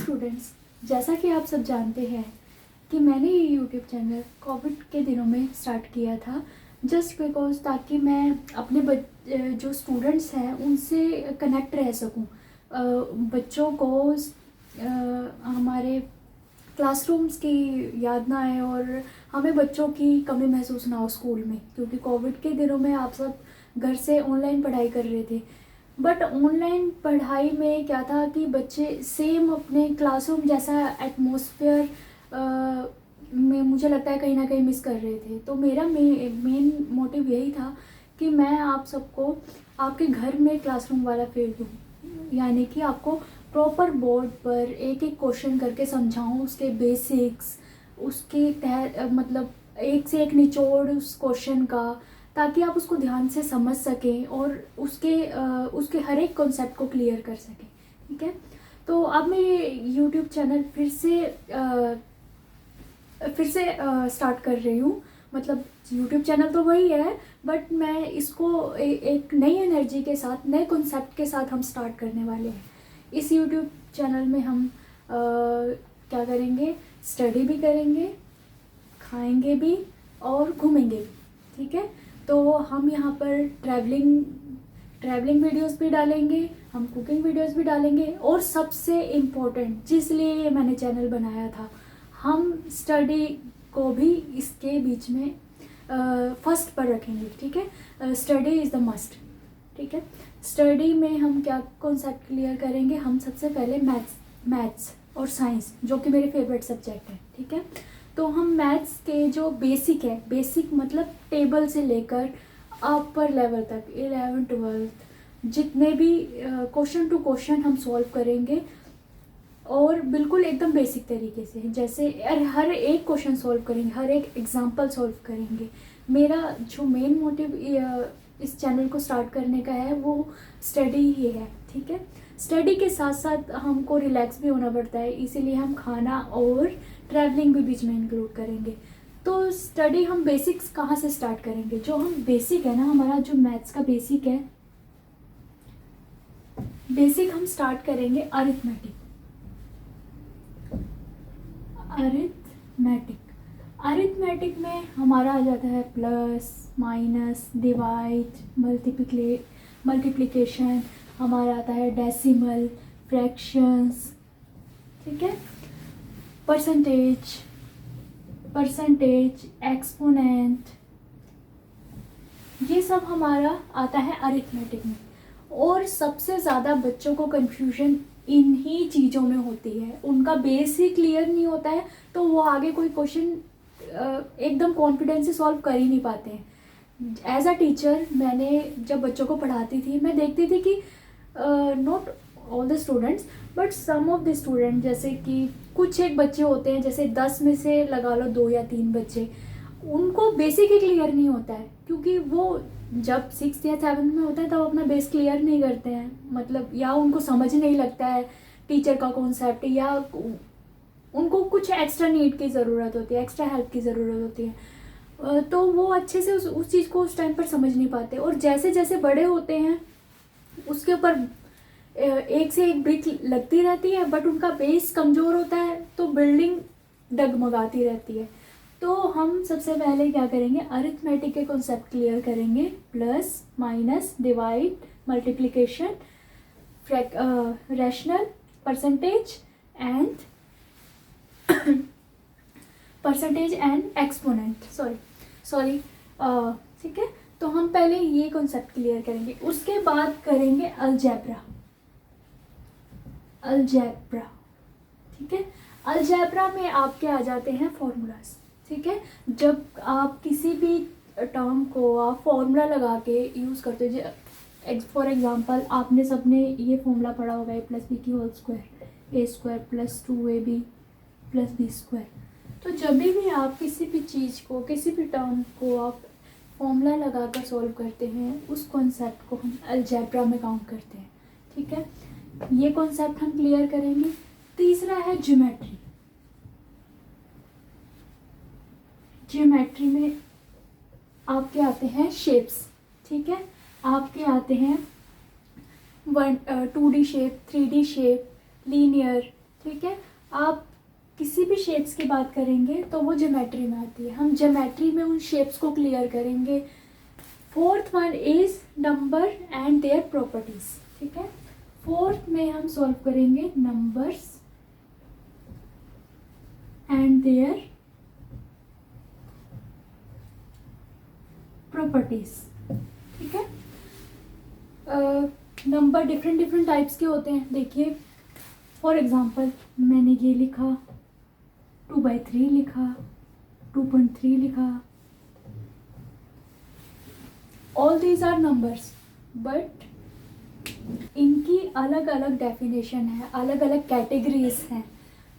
Students, जैसा कि आप सब जानते हैं कि मैंने ये यूट्यूब चैनल कोविड के दिनों में स्टार्ट किया था जस्ट बिकॉज ताकि मैं अपने जो स्टूडेंट्स हैं उनसे कनेक्ट रह सकूं। बच्चों को हमारे क्लासरूम्स की याद ना आए और हमें बच्चों की कमी महसूस ना हो स्कूल में, क्योंकि कोविड के दिनों में आप सब घर से ऑनलाइन पढ़ाई कर रहे थे। बट ऑनलाइन पढ़ाई में क्या था कि बच्चे सेम अपने क्लासरूम जैसा एटमॉस्फेयर में मुझे लगता है कहीं ना कहीं मिस कर रहे थे। तो मेरा मेन मोटिव यही था कि मैं आप सबको आपके घर में क्लासरूम वाला फील दूँ, यानी कि आपको प्रॉपर बोर्ड पर एक एक क्वेश्चन करके समझाऊँ, उसके बेसिक्स, उसके मतलब एक से एक निचोड़ उस क्वेश्चन का, ताकि आप उसको ध्यान से समझ सकें और उसके हर एक कॉन्सेप्ट को क्लियर कर सकें। ठीक है, तो अब मैं ये यूट्यूब चैनल फिर से स्टार्ट कर रही हूँ। मतलब यूट्यूब चैनल तो वही है, बट मैं इसको एक नई एनर्जी के साथ, नए कॉन्सेप्ट के साथ हम स्टार्ट करने वाले हैं। इस यूट्यूब चैनल में हम क्या करेंगे, स्टडी भी करेंगे, खाएंगे भी और घूमेंगे भी। ठीक है, तो हम यहाँ पर ट्रैवलिंग वीडियोस भी डालेंगे, हम कुकिंग वीडियोस भी डालेंगे, और सबसे इम्पोर्टेंट जिसलिए ये मैंने चैनल बनाया था, हम स्टडी को भी इसके बीच में फर्स्ट पर रखेंगे। ठीक है, स्टडी इज़ द मस्ट। ठीक है, स्टडी में हम क्या कॉन्सेप्ट क्लियर करेंगे, हम सबसे पहले मैथ्स और साइंस, जो कि मेरे फेवरेट सब्जेक्ट है। ठीक है, तो हम मैथ्स के जो बेसिक है, बेसिक मतलब टेबल से लेकर अपर लेवल तक 11 12 जितने भी क्वेश्चन टू क्वेश्चन हम सॉल्व करेंगे, और बिल्कुल एकदम बेसिक तरीके से, जैसे हर एक क्वेश्चन सॉल्व करेंगे, हर एक एग्जांपल सॉल्व करेंगे। मेरा जो मेन मोटिव इस चैनल को स्टार्ट करने का है वो स्टडी ही है। ठीक है, स्टडी के साथ साथ हमको रिलैक्स भी होना पड़ता है, इसीलिए हम खाना और ट्रैवलिंग भी बीच में इंक्लूड करेंगे। तो स्टडी हम बेसिक्स कहाँ से स्टार्ट करेंगे, जो हम बेसिक है ना, हमारा जो मैथ्स का बेसिक है, बेसिक हम स्टार्ट करेंगे अरिथमेटिक। अरिथमेटिक में हमारा आ जाता है प्लस, माइनस, डिवाइड, मल्टीप्लिकेशन, हमारा आता है डेसिमल, फ्रैक्शंस। ठीक है, परसेंटेज, एक्सपोनेंट, ये सब हमारा आता है अरिथमेटिक में। और सबसे ज़्यादा बच्चों को कंफ्यूजन इन्हीं चीज़ों में होती है, उनका बेस ही क्लियर नहीं होता है, तो वो आगे कोई क्वेश्चन एकदम कॉन्फिडेंस से सॉल्व कर ही नहीं पाते हैं। एज अ टीचर मैंने जब बच्चों को पढ़ाती थी, मैं देखती थी कि not all the students but some of the student, जैसे कि कुछ एक बच्चे होते हैं, जैसे 10 में से लगा लो 2 या 3 बच्चे, उनको बेसिक ही क्लियर नहीं होता है, क्योंकि वो जब 6th या 7th में होता है तब अपना बेस क्लियर नहीं करते हैं, मतलब या उनको समझ नहीं लगता है टीचर का कॉन्सेप्ट, या उनको कुछ एक्स्ट्रा नीड की ज़रूरत होती है, एक्स्ट्रा हेल्प की ज़रूरत होती है, तो वो अच्छे से उस चीज़ को उस टाइम पर समझ नहीं पाते। और जैसे जैसे बड़े होते हैं उसके ऊपर एक से एक ब्रिक लगती रहती है, बट उनका बेस कमज़ोर होता है तो बिल्डिंग डगमगाती रहती है। तो हम सबसे पहले क्या करेंगे, अरिथमेटिक के कॉन्सेप्ट क्लियर करेंगे, plus, minus, divide, multiplication, rational, percentage and exponent, sorry. ठीक है, तो हम पहले ये कॉन्सेप्ट क्लियर करेंगे, उसके बाद करेंगे अलजेब्रा। ठीक है, अलजेब्रा में आपके आ जाते हैं फॉर्मूलाज। ठीक है, जब आप किसी भी टर्म को आप फॉर्मूला लगा के यूज़ करते हो, फॉर एग्जांपल आपने सबने ये फॉर्मूला पढ़ा होगा, a+b² plus 2ab plus b²। तो जब भी आप किसी भी चीज़ को, किसी भी टर्म को आप फॉर्मूला लगा कर सॉल्व करते हैं, उस कॉन्सेप्ट को हम अलजेब्रा में काउंट करते हैं। ठीक है, ये कॉन्सेप्ट हम क्लियर करेंगे। तीसरा है ज्योमेट्री में आपके आते हैं शेप्स। ठीक है, आपके आते हैं 2D shape, 3D shape, linear, ठीक है। आप किसी भी शेप्स की बात करेंगे तो वो ज्योमेट्री में आती है, हम ज्योमेट्री में उन शेप्स को क्लियर करेंगे। Fourth one is number and their properties. ठीक है, फोर्थ में हम सॉल्व करेंगे नंबर्स एंड देयर प्रॉपर्टीज। ठीक है, नंबर डिफरेंट टाइप्स के होते हैं। देखिए फॉर एग्जांपल मैंने ये लिखा 2/3 लिखा, 2.3 लिखा, all these are numbers, but इनकी अलग अलग डेफिनेशन है, अलग अलग कैटेगरीज हैं।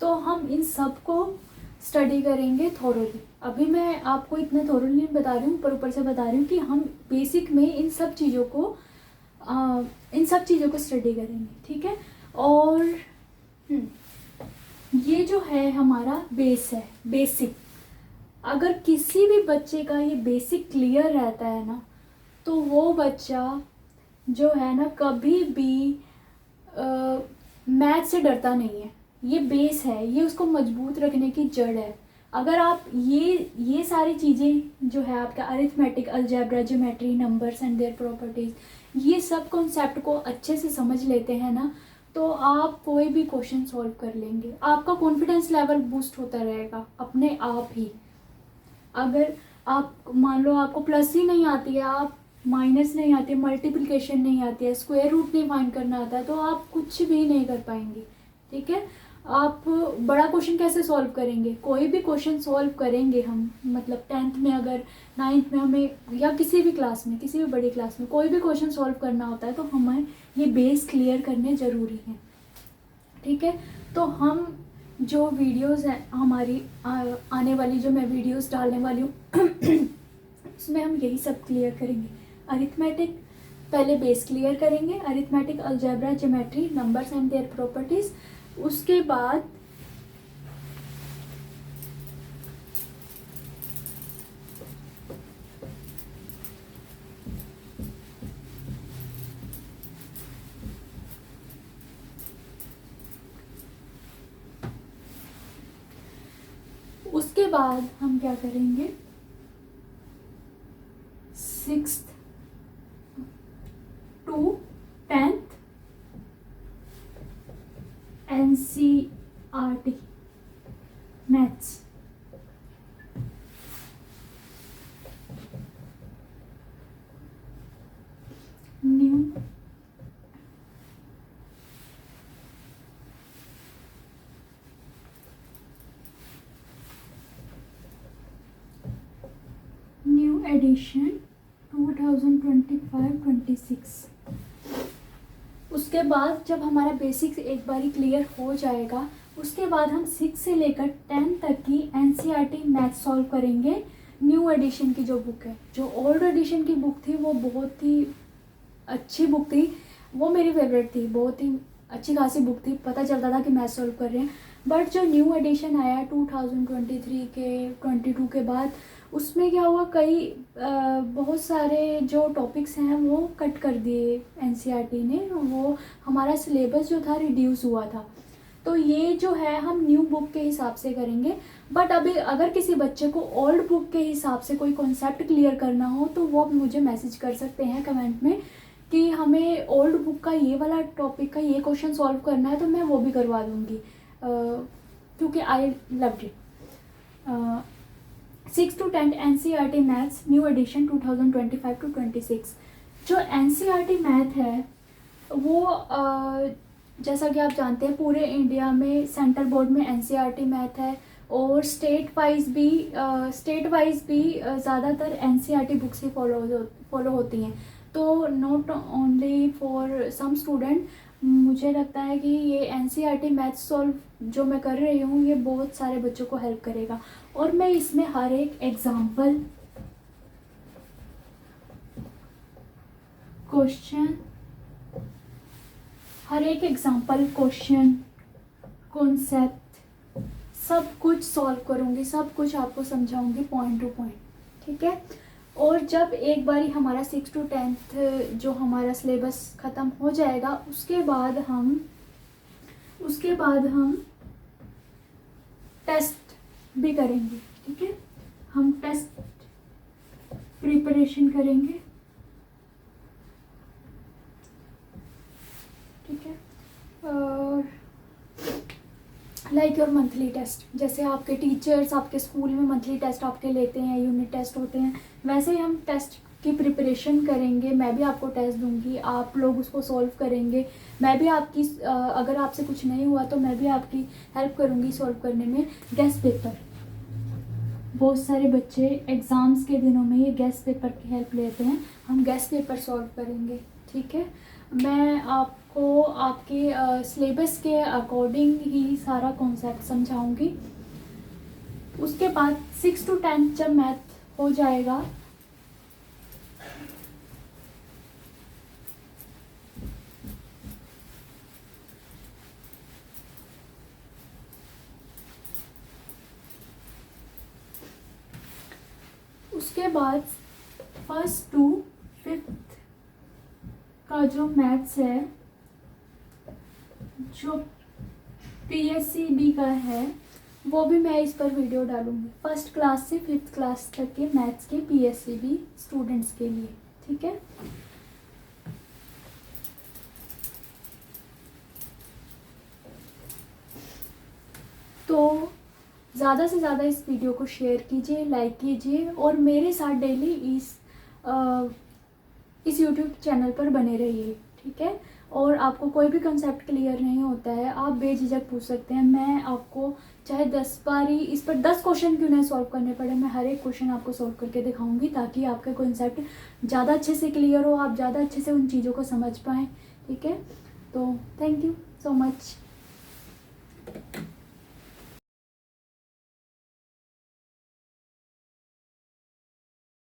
तो हम इन सब को स्टडी करेंगे थोरोली। अभी मैं आपको इतने थोरोली नहीं बता रही हूँ, ऊपर से बता रही हूँ कि हम बेसिक में इन सब चीज़ों को स्टडी करेंगे। ठीक है, और ये जो है हमारा बेस है, बेसिक। अगर किसी भी बच्चे का ये बेसिक क्लियर रहता है ना, तो वो बच्चा जो है ना कभी भी मैथ से डरता नहीं है। ये बेस है, ये उसको मजबूत रखने की जड़ है। अगर आप ये सारी चीज़ें जो है आपका arithmetic, algebra, geometry, numbers and their properties, ये सब कॉन्सेप्ट को अच्छे से समझ लेते हैं ना, तो आप कोई भी क्वेश्चन सॉल्व कर लेंगे। आपका कॉन्फिडेंस लेवल बूस्ट होता रहेगा अपने आप ही। अगर आप मान लो आपको प्लस ही नहीं आती है, आप माइनस नहीं आती है, मल्टीप्लिकेशन नहीं आती है, स्क्वायर रूट नहीं फाइंड करना आता है, तो आप कुछ भी नहीं कर पाएंगे। ठीक है, आप बड़ा क्वेश्चन कैसे सॉल्व करेंगे? कोई भी क्वेश्चन सॉल्व करेंगे हम, मतलब 10th में, अगर 9th में हमें, या किसी भी क्लास में, किसी भी बड़ी क्लास में कोई भी क्वेश्चन सॉल्व करना होता है, तो हमें ये बेस क्लियर करने ज़रूरी है। ठीक है, तो हम जो वीडियोस हैं हमारी आने वाली, जो मैं वीडियोस डालने वाली हूँ उसमें हम यही सब क्लियर करेंगे। अरिथमेटिक पहले बेस क्लियर करेंगे, arithmetic, algebra, geometry, numbers and their properties. उसके बाद हम क्या करेंगे, 6th to 10th NCERT maths. New edition 2025-26। उसके बाद जब हमारा बेसिक्स एक बारी क्लियर हो जाएगा, उसके बाद हम 6 से लेकर 10 तक की NCERT मैथ सॉल्व करेंगे। न्यू एडिशन की जो बुक है, जो ओल्ड एडिशन की बुक थी वो बहुत ही अच्छी बुक थी, वो मेरी फेवरेट थी, बहुत ही अच्छी खासी बुक थी, पता चलता था कि मैथ सॉल्व कर रहे हैं। बट जो न्यू एडिशन आया 2023 के 22 के बाद, उसमें क्या हुआ, कई बहुत सारे जो टॉपिक्स हैं वो कट कर दिए NCERT ने, वो हमारा सिलेबस जो था रिड्यूस हुआ था। तो ये जो है हम न्यू बुक के हिसाब से करेंगे। बट अभी अगर किसी बच्चे को ओल्ड बुक के हिसाब से कोई कॉन्सेप्ट क्लियर करना हो, तो वो मुझे मैसेज कर सकते हैं कमेंट में कि हमें ओल्ड बुक का ये वाला टॉपिक का ये क्वेश्चन सॉल्व करना है, तो मैं वो भी करवा दूँगी, क्योंकि I loved it. 6 to 10 NCERT maths new edition 2025-26। जो NCERT मैथ है वो जैसा कि आप जानते हैं पूरे इंडिया में सेंट्रल बोर्ड में NCERT मैथ है, और स्टेट वाइज भी ज़्यादातर NCERT बुक्स ही फॉलो होती हैं। तो not only for some student, मुझे लगता है कि ये NCERT मैथ सॉल्व जो मैं कर रही हूँ ये बहुत सारे बच्चों को हेल्प करेगा। और मैं इसमें हर एक एग्जाम्पल, क्वेश्चन, कॉन्सेप्ट सब कुछ सॉल्व करूँगी, सब कुछ आपको समझाऊंगी पॉइंट टू पॉइंट। ठीक है, और जब एक बारी हमारा 6 to 10th जो हमारा सिलेबस ख़त्म हो जाएगा, उसके बाद हम टेस्ट भी करेंगे, ठीक है। हम टेस्ट प्रिपरेशन करेंगे, ठीक है। और लाइक योर मंथली टेस्ट, जैसे आपके टीचर्स आपके स्कूल में मंथली टेस्ट आपके लेते हैं, यूनिट टेस्ट होते हैं, वैसे ही हम टेस्ट की प्रिपरेशन करेंगे। मैं भी आपको टेस्ट दूंगी, आप लोग उसको सॉल्व करेंगे। मैं भी आपकी अगर आपसे कुछ नहीं हुआ तो मैं भी आपकी हेल्प करूंगी सॉल्व करने में। गेस्ट पेपर, बहुत सारे बच्चे एग्ज़ाम्स के दिनों में ये गेस्ट पेपर की हेल्प लेते हैं। हम गेस्ट पेपर सॉल्व करेंगे, ठीक है। मैं आपको आपके सिलेबस के अकॉर्डिंग ही सारा कॉन्सेप्ट समझाऊंगी। उसके बाद 6 to 10 जब मैथ हो जाएगा उसके बाद 1st to 5th का जो मैथ्स है, जो PSCB का है, वो भी मैं इस पर वीडियो डालूंगी। 1st क्लास से 5th क्लास तक के मैथ्स के PSCB स्टूडेंट्स के लिए, ठीक है। तो ज़्यादा से ज़्यादा इस वीडियो को शेयर कीजिए, लाइक कीजिए और मेरे साथ डेली इस YouTube चैनल पर बने रहिए, ठीक है। और आपको कोई भी कंसेप्ट क्लियर नहीं होता है, आप बेझिझक पूछ सकते हैं। मैं आपको चाहे 10 बार ही इस पर 10 क्वेश्चन क्यों नहीं सॉल्व करने पड़े, मैं हर एक क्वेश्चन आपको सॉल्व करके दिखाऊंगी, ताकि आपका कंसेप्ट ज़्यादा अच्छे से क्लियर हो, आप ज़्यादा अच्छे से उन चीज़ों को समझ पाएँ, ठीक है। तो थैंक यू सो मच।